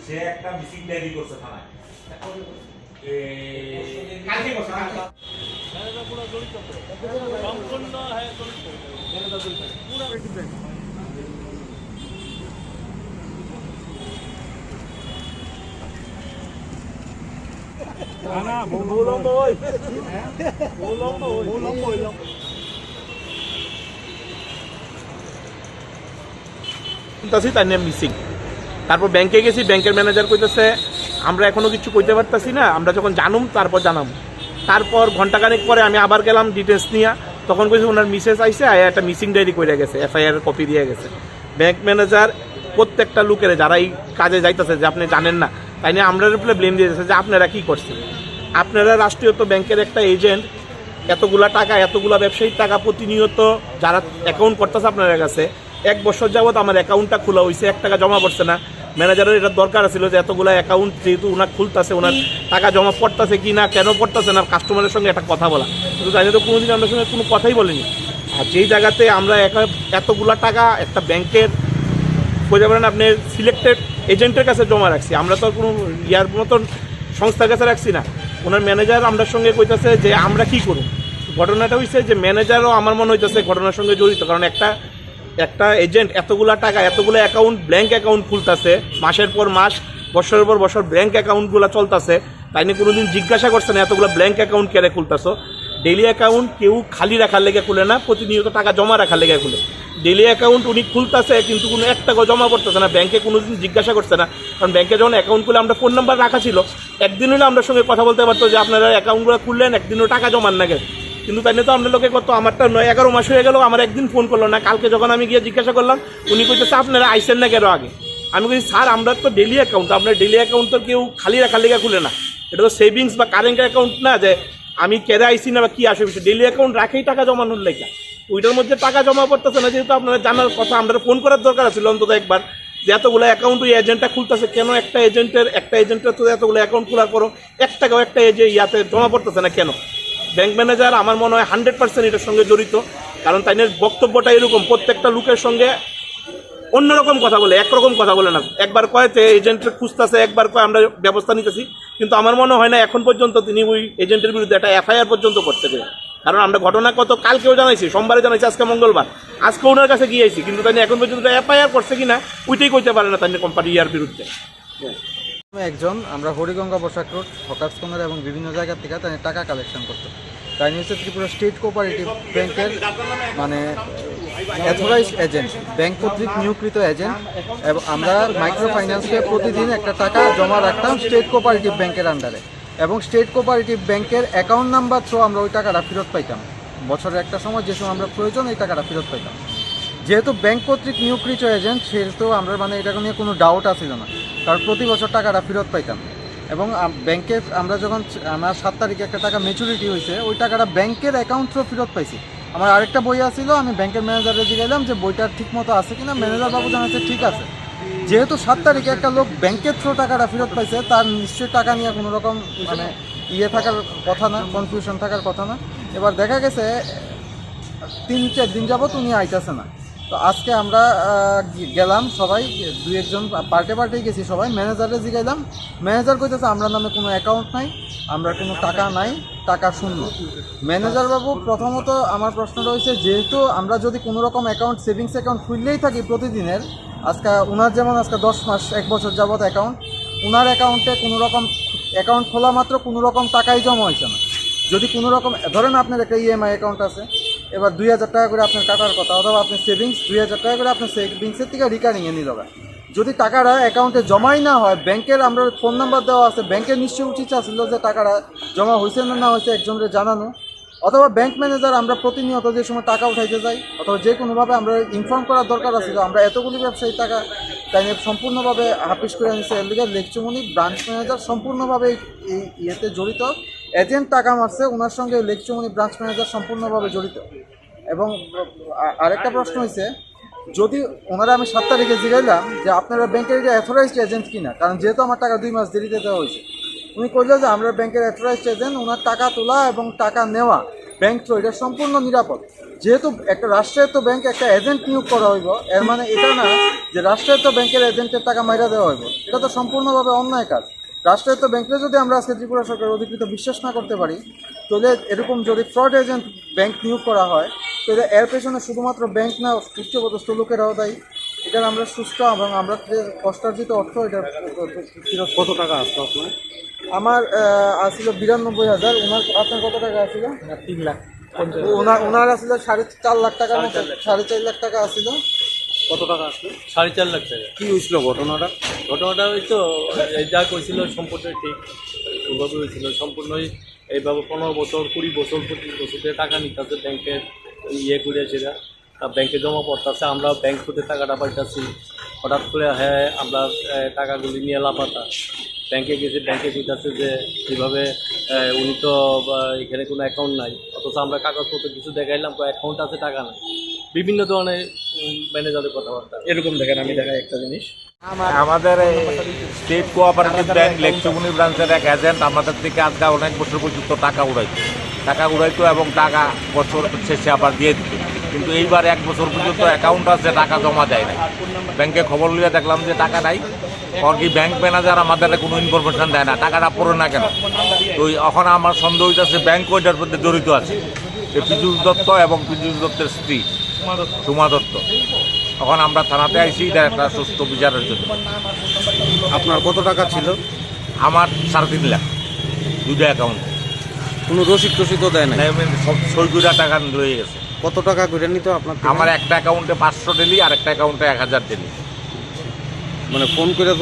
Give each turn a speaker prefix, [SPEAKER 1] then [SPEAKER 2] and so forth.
[SPEAKER 1] সে একটা missing diary করছে থানায়।
[SPEAKER 2] মিসিং। তারপর ব্যাংকে গেছি, ব্যাংকের ম্যানেজার কইতেছে আমরা এখনো কিছু কইতে পারতাছি না, আমরা যখন জানুম তারপর জানাম। তারপর ঘন্টাখানেক পরে আমি আবার গেলাম ডিটেলস নিয়ে, তখন কইছে ওনার মিসেস আইসে একটা মিসিং ডায়েরি করে গেছে, এফআইআর কপি দিয়ে গেছে। ব্যাংক ম্যানেজার প্রত্যেকটা লোকের যারা এই কাজে যাইতেছে যে আপনি জানেন না, তাই নিয়ে আমরা উপরে ব্লেম দিয়ে দিয়েছে যে আপনারা কী করছেন। আপনারা রাষ্ট্রীয় ব্যাংকের একটা এজেন্ট, এতগুলা টাকা, এতগুলা ব্যবসায়িক টাকা প্রতিনিয়ত যারা অ্যাকাউন্ট করতেছে আপনার কাছে, 1 বছর যাবৎ আমার অ্যাকাউন্টটা খোলা হয়েছে, 1 টাকা জমা পড়ছে না। ম্যানেজারের এটা দরকার ছিল যে এতগুলো অ্যাকাউন্ট যেহেতু ওনার খুলতেছে, ওনার টাকা জমা পড়তেছে কি না, কেন পড়তেছে না, কাস্টমারের সঙ্গে একটা কথা বলা। কিন্তু তাই তো কোনোদিন আমাদের সঙ্গে কোনো কথাই বলেনি। আর যেই জায়গাতে আমরা এতগুলা টাকা একটা ব্যাংকের খোঁজা পারেন আপনি সিলেক্টেড এজেন্টের কাছে জমা রাখছি, আমরা তো কোনো ইয়ার মতন সংস্থার কাছে রাখছি না। ওনার ম্যানেজার আমরা সঙ্গে কইতেছে যে আমরা কি করব। ঘটনাটা হয়েছে যে ম্যানেজারও আমার মনে হইতেছে ঘটনার সঙ্গে জড়িত, কারণ একটা এজেন্ট এতগুলা টাকা, এতগুলো অ্যাকাউন্ট, ব্ল্যাঙ্ক অ্যাকাউন্ট খুলতেছে, মাসের পর মাস, বছরের পর বছর ব্ল্যাঙ্ক অ্যাকাউন্টগুলো চলতেছে। তাই নিয়ে কোনোদিন জিজ্ঞাসা করছে না এতগুলো ব্ল্যাঙ্ক অ্যাকাউন্ট কেড়ে খুলতেছো। ডেলি অ্যাকাউন্ট কেউ খালি রাখার লেগে খুলে না, প্রতিনিয়ত টাকা জমা রাখার লেগে খুলে। ডেলি অ্যাকাউন্ট উনি খুলতেছে কিন্তু কোনো 1 টাকা জমা করতেছে না, ব্যাংকে কোনোদিন জিজ্ঞাসা করছে না। কারণ ব্যাংকে যখন অ্যাকাউন্ট খুলে আমরা ফোন নাম্বার রাখা ছিল, একদিন হলে আমরা সঙ্গে কথা বলতে পারতো যে আপনারা অ্যাকাউন্টগুলো খুললেন, একদিনও টাকা জমান না গেছে। কিন্তু তাই নিয়ে তো আমরা লোকে কত, আমারটা 9-11 মাস হয়ে গেল, আমার একদিন ফোন করলো না। কালকে যখন আমি গিয়ে জিজ্ঞাসা করলাম, উনি কইতেছে আপনারা আইসেন না কেন আগে। আমি বলছি স্যার আমরা তো ডেলি অ্যাকাউন্ট, আপনার ডেলি অ্যাকাউন্ট তো কেউ খালি রাখার লেগে খুলে না, এটা তো সেভিংস বা কারেন্ট অ্যাকাউন্ট না যে আমি কেড়ে আইসি না বা কী আসে বিষয়। ডেলি অ্যাকাউন্ট রাখেই টাকা জমানোর লেখা, ওইটার মধ্যে টাকা জমা পড়তেছে না। যেহেতু আপনারা জানার কথা, আমরা ফোন করার দরকার ছিল অন্তত একবার, যে এতগুলো অ্যাকাউন্ট ওই এজেন্টটা খুলতেছে কেন, একটা এজেন্টের তো এতগুলো অ্যাকাউন্ট খোলার পরও 1 টাকাও একটা ইয়াতে জমা পড়তেছে না কেন। ব্যাংক ম্যানেজার আমার মনে হয় 100% এটার সঙ্গে জড়িত, কারণ তাইনের বক্তব্যটা এরকম, প্রত্যেকটা লোকের সঙ্গে অন্যরকম কথা বলে, একরকম কথা বলে না। একবার কয় যে এজেন্টের খুঁজতেছে, একবার কয় আমরা ব্যবস্থা নিতেছি, কিন্তু আমার মনে হয় না এখন পর্যন্ত তিনি ওই এজেন্টের বিরুদ্ধে একটা এফআইআর পর্যন্ত করতে পারে। কারণ আমরা ঘটনা কত কালকেও জানাইছি, সোমবারে জানাইছি, আজকে মঙ্গলবার, আজকে ওনার কাছে গিয়েছি, কিন্তু তাই এখন পর্যন্ত এফআইআর করছে কিনা ওইটাই কইতে পারে না তাই কোম্পানি ইয়ার বিরুদ্ধে।
[SPEAKER 3] একজন আমরা Hariganga Basak road, hawkers corner এবং বিভিন্ন জায়গা থেকে তাই টাকা কালেকশন করতো। তাই হচ্ছে ত্রিপুরা স্টেট কোঅপারেটিভ ব্যাংকের মানে অথরাইজড এজেন্ট, ব্যাংক কর্তৃক নিয়োগকৃত এজেন্ট। এবং আমরা মাইক্রো ফাইন্যান্সকে প্রতিদিন একটা টাকা জমা রাখতাম স্টেট কোঅপারেটিভ ব্যাংকের আন্ডারে, এবং স্টেট কোঅপারেটিভ ব্যাংকের অ্যাকাউন্ট নাম্বার থ্রু আমরা ওই টাকাটা ফেরত পাইতাম। বছরের একটা সময় যে সময় আমরা প্রয়োজন এই টাকাটা ফেরত পাইতাম। যেহেতু ব্যাংক কর্তৃক নিয়োগকৃত এজেন্ট, সেহেতু আমরা মানে এটা নিয়ে কোনো ডাউট আসছিল না, কারণ প্রতি বছর টাকাটা ফেরত পাইতাম। এবং ব্যাংকে আমরা যখন আমার 7 তারিখে একটা টাকা ম্যাচুরিটি হয়েছে, ওই টাকাটা ব্যাংকের অ্যাকাউন্ট থ্রু ফেরত পাইছি। আমার আরেকটা বই আসছিল, আমি ব্যাংকের ম্যানেজারে জিজ্ঞাসলাম যে বইটা ঠিক মতো আছে কিনা, ম্যানেজার বাবু জানাচ্ছে ঠিক আছে। যেহেতু 7 তারিখে একটা লোক ব্যাংকের থ্রু টাকাটা ফেরত পাইছে, তার নিশ্চয়ই টাকা নিয়ে কোনো রকম মানে থাকার কথা না, কনফিউশন থাকার কথা না। এবার দেখা গেছে 3-4 দিন যাবত উনি আইতেছে না। তো আজকে আমরা গেলাম সবাই, 2-1 জন পার্টেই গেছি সবাই, ম্যানেজারে জিগাইলাম। ম্যানেজার কইতেছে আমরা নামে কোনো অ্যাকাউন্ট নাই, আমরা কোনো টাকা নাই, টাকা শূন্য। ম্যানেজার বাবু প্রথমত আমার প্রশ্নটা হয়েছে, যেহেতু আমরা যদি কোনো রকম অ্যাকাউন্ট, সেভিংস অ্যাকাউন্ট খুললেই থাকি প্রতিদিনের, আজকে ওনার যেমন আজকে 10 মাস 1 বছর যাবত অ্যাকাউন্ট, ওনার অ্যাকাউন্টে কোনো রকম অ্যাকাউন্ট খোলা মাত্র কোনো রকম টাকাই জমা হয়েছে না। যদি কোনো রকম ধরেন আপনার একটা ইএমআই অ্যাকাউন্ট আছে, এবার 2000 টাকা করে আপনার কাটার কথা, অথবা আপনি সেভিংস 2000 টাকা করে আপনার সেভিংসের থেকে রিকারিংয়ে নিল। যদি টাকাটা অ্যাকাউন্টে জমাই না হয়, ব্যাংকের আমরা ফোন নাম্বার দেওয়া আছে, ব্যাংকের নিশ্চয়ই উচিত ছিল যে টাকাটা জমা হয়েছে না হয়েছে একজনকে জানানো, অথবা ব্যাংক ম্যানেজার আমরা প্রতিনিয়ত যে সময় টাকা উঠাইতে যাই, অথবা যে কোনোভাবে আমরা ইনফর্ম করার দরকার ছিল। আমরা এতগুলি ব্যবসায়ী টাকা তাই সম্পূর্ণভাবে হাফিস করে আনিছে। এর লিগে লেকচুমনি ব্রাঞ্চ ম্যানেজার সম্পূর্ণভাবে এই ইয়েতে জড়িত, এজেন্ট টাকা মারছে, ওনার সঙ্গে লেকচুমনি ব্রাঞ্চ ম্যানেজার সম্পূর্ণভাবে জড়িত। এবং আরেকটা প্রশ্ন হয়েছে, যদি ওনারা আমি 7 তারিখে জিগাইলাম যে আপনারা ব্যাংকের এটা অথরাইজড এজেন্ট কিনা, কারণ যেহেতু আমার টাকা 2 মাস দেরিতে দেওয়া হয়েছে, উনি কইল যে আমরা ব্যাংকের অথরাইজড এজেন্ট, ওনার টাকা তোলা এবং টাকা নেওয়া ব্যাংক থ্রো এটা সম্পূর্ণ নিরাপদ। যেহেতু একটা রাষ্ট্রায়ত্ত ব্যাংক একটা এজেন্ট নিয়োগ করা হইব, এর মানে এটা না যে রাষ্ট্রায়ত্ত ব্যাংকের এজেন্টের টাকা মাইরা দেওয়া হইব, এটা তো সম্পূর্ণভাবে অন্যায় কাজ। রাষ্ট্রায়ত্ত ব্যাংকে যদি আমরা আজকে ত্রিপুরা সরকারের অধিকৃত বিশ্বাস না করতে পারি, তাহলে এরকম যদি ফ্রড এজেন্ট ব্যাংক নিয়োগ করা হয়, তাহলে এর পেছনে শুধুমাত্র ব্যাংক না, উচ্চপদস্থ লোকেরাও দায়ী। এটার আমরা সুস্থ এবং আমরা যে কষ্টার্জিত অর্থ এটা
[SPEAKER 4] কত টাকা আসতো আপনার?
[SPEAKER 3] আমার আসছিল 92,000। আপনার কত টাকা আসছিল?
[SPEAKER 2] 3 লাখ।
[SPEAKER 3] ওনার আসছিল 4.5 লাখ টাকার মতো, 4.5 লাখ টাকা আসছিল।
[SPEAKER 4] কত টাকা আসলো?
[SPEAKER 5] 4.5 লাখ টাকা।
[SPEAKER 4] কি হয়েছিল ঘটনাটা?
[SPEAKER 5] ঘটনাটা ওই তো এই যা কইছিল সম্পূর্ণ ঠিক ওইভাবে হয়েছিল। সম্পূর্ণই এইভাবে 15 বছর 20 বছর 25 বছর ধরে টাকা নিতেছে ব্যাংকের ইয়ে করে সেটা ব্যাংকে জমা পড়তেছে, আমরা ব্যাংক থেকে টাকাটা পাইতেছি। হঠাৎ করে হ্যাঁ আমরা টাকাগুলি নিয়ে লাপাতা ব্যাংকে গেছি, ব্যাংকে কইতাছে যে এইভাবে উনি তো এখানে কোনো অ্যাকাউন্ট নাই, অথচ আমরা কাগজপত্র কিছু দেখাইলাম অ্যাকাউন্ট আছে, টাকা নাই। বিভিন্ন ধরনের ম্যানেজারের কথাবার্তা
[SPEAKER 2] এরকম দেখেন, আমি দেখাই একটা জিনিস।
[SPEAKER 1] আমাদের স্টেট কোঅপারেটিভ ব্যাংক লেকচুগুনি ব্রাঞ্চের এক এজেন্ট আমাদের থেকে আজকে অনেক বছর পর্যন্ত টাকা উড়াইতো এবং টাকা বছর শেষে আবার দিয়ে দিত। কিন্তু এইবার 1 বছর পর্যন্ত অ্যাকাউন্ট আছে, টাকা জমা যায় না। ব্যাংকে খবর লিয়ে দেখলাম যে টাকা নাই। আর কি ব্যাংক ম্যানেজার আমাদের কোনো ইনফরমেশন দেয় না, টাকাটা পড়ে না কেন। তো এখন আমার সন্দেহ হইতেছে ব্যাংক ওইটার মধ্যে জড়িত আছে, পীযূষ দত্ত এবং পীযূষ দত্তের স্ত্রী সুমা দত্ত। তখন আমরা থানাতে আইসি এটা একটা সুষ্ঠু বিচারের জন্য।
[SPEAKER 4] আপনার কত টাকা ছিল?
[SPEAKER 1] আমার 3.5 লাখ, 2টা অ্যাকাউন্ট।
[SPEAKER 4] কোনো রসিদ টসিদও দেয় না?
[SPEAKER 1] সব সই করে টাকা রয়ে গেছে।
[SPEAKER 4] কত টাকা করে নিত আপনার থেকে?
[SPEAKER 1] আমার একটা অ্যাকাউন্টে 500 ডেলি আর একটা অ্যাকাউন্টে 1000 ডেলি।
[SPEAKER 4] মানে ফোন করে